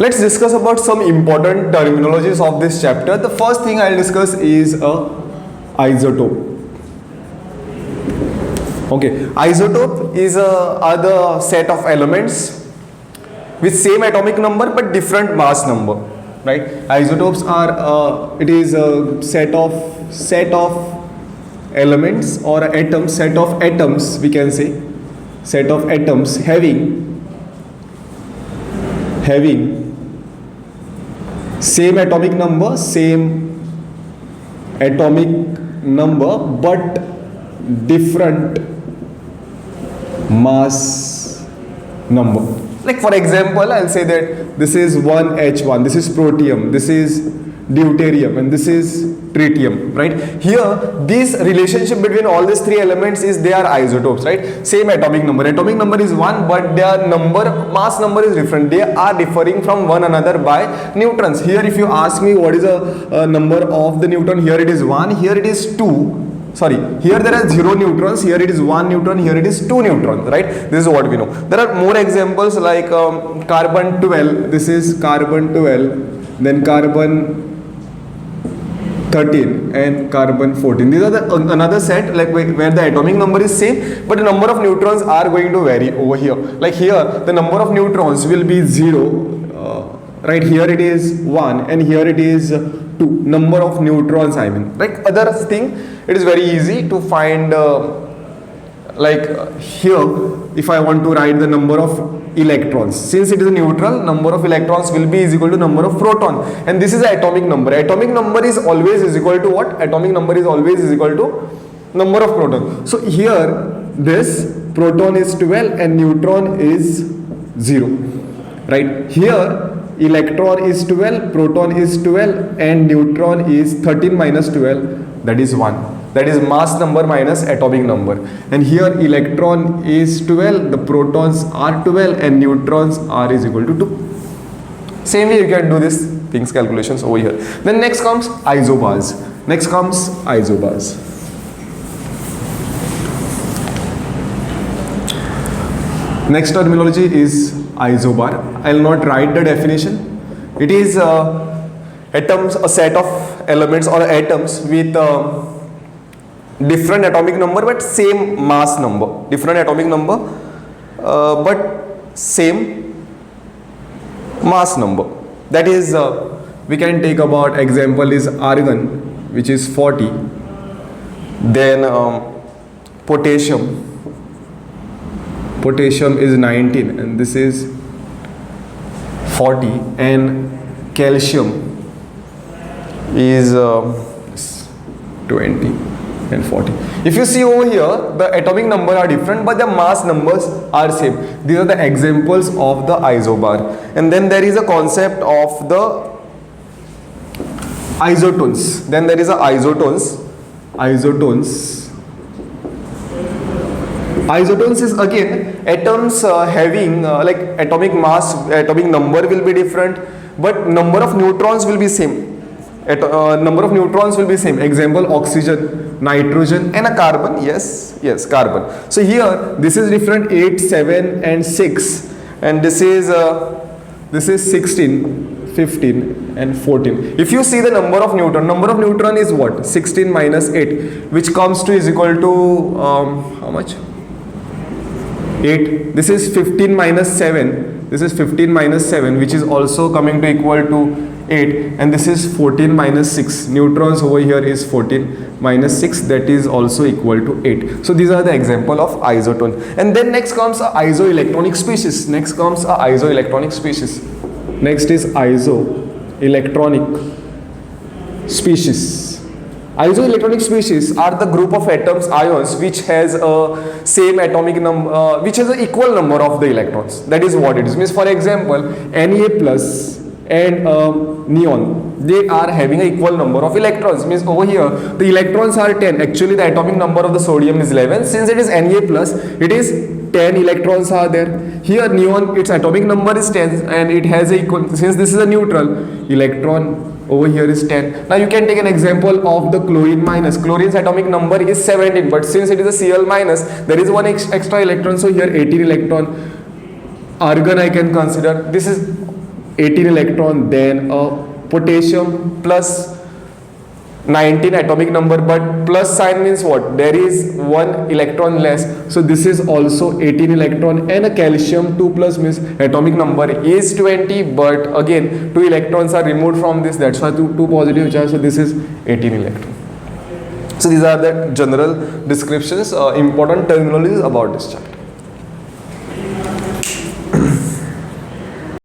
Let's discuss about some important terminologies of this chapter. The first thing I'll discuss is a isotope. Okay, isotope is are the set of elements with same atomic number but different mass number, right? Isotopes are it is a set of elements or atoms, set of atoms, we can say, set of atoms having same atomic number but different mass number. Like for example, I'll say that this is 1H1, this is protium, this is deuterium, and this is tritium, right? Here this relationship between all these three elements is they are isotopes, right? Same atomic number is 1, but their mass number is different. They are differing from one another by neutrons. Here if you ask me what is a number of the neutron, here it is 1, here it is 2. Sorry, here there are 0 neutrons, here it is 1 neutron, here it is 2 neutrons, right? This is what we know. There are more examples like carbon 12, this is carbon 12, then carbon 13 and carbon 14. These are another set like where the atomic number is same but the number of neutrons are going to vary over here. Like here the number of neutrons will be 0, right? Here it is 1 and here it is 2. Number of neutrons, I mean. Like other thing, it is very easy to find here if I want to write the number of electrons, since it is a neutral, number of electrons will be is equal to number of proton, and this is the atomic number. Atomic number is always is equal to what? Atomic number is always is equal to number of protons. So here this proton is 12 and neutron is 0, right? Here electron is 12, proton is 12 and neutron is 13 minus 12, that is 1. That is mass number minus atomic number. And here electron is 12, the protons are 12 and neutrons are is equal to 2. Same way you can do this things calculations over here. Then next comes isobars. Next terminology is isobar. I will not write the definition. It is atoms, a set of elements or atoms with different atomic number but same mass number. Different atomic number but same mass number. That is we can take about example is argon, which is 40. Then potassium is 19 and this is 40, and calcium is 20 and 40. If you see over here, the atomic number are different but the mass numbers are same. These are the examples of the isobar. And then there is a concept of the isotones. Then there is a isotones. Isotones is again atoms having like atomic mass, atomic number will be different but number of neutrons will be same. Number of neutrons will be same. Example, oxygen, nitrogen and a carbon. Yes, carbon. So here this is different, 8, 7 and 6, and this is 16, 15 and 14. If you see the number of neutron is what? 16 minus 8, which comes to is equal to how much? 8. This is 15 minus 7. This is 15 minus 7, which is also coming to equal to 8, and this is 14 minus 6. Neutrons over here is 14 minus 6, that is also equal to 8. So these are the example of isotone. And then next comes a isoelectronic species. Next is isoelectronic species. Isoelectronic species are the group of atoms, ions, which has a same atomic number, which has an equal number of the electrons. That is what it is. Means for example, Na plus and neon, they are having an equal number of electrons. Means over here the electrons are 10. Actually the atomic number of the sodium is 11. Since it is Na plus, it is 10 electrons are there. Here neon, its atomic number is 10 and it has a equal, since this is a neutral, electron over here is 10. Now you can take an example of the chlorine minus. Chlorine's atomic number is 17, but since it is a Cl minus, there is one extra electron, so here 18 electron. Argon I can consider, this is 18 electron, then a potassium plus 19 atomic number, but plus sign means what? There is one electron less, so this is also 18 electron, and a calcium 2 plus means atomic number is 20, but again 2 electrons are removed from this, that's why two positive charge, so this is 18 electron. So these are the general descriptions, important terminologies about this chapter.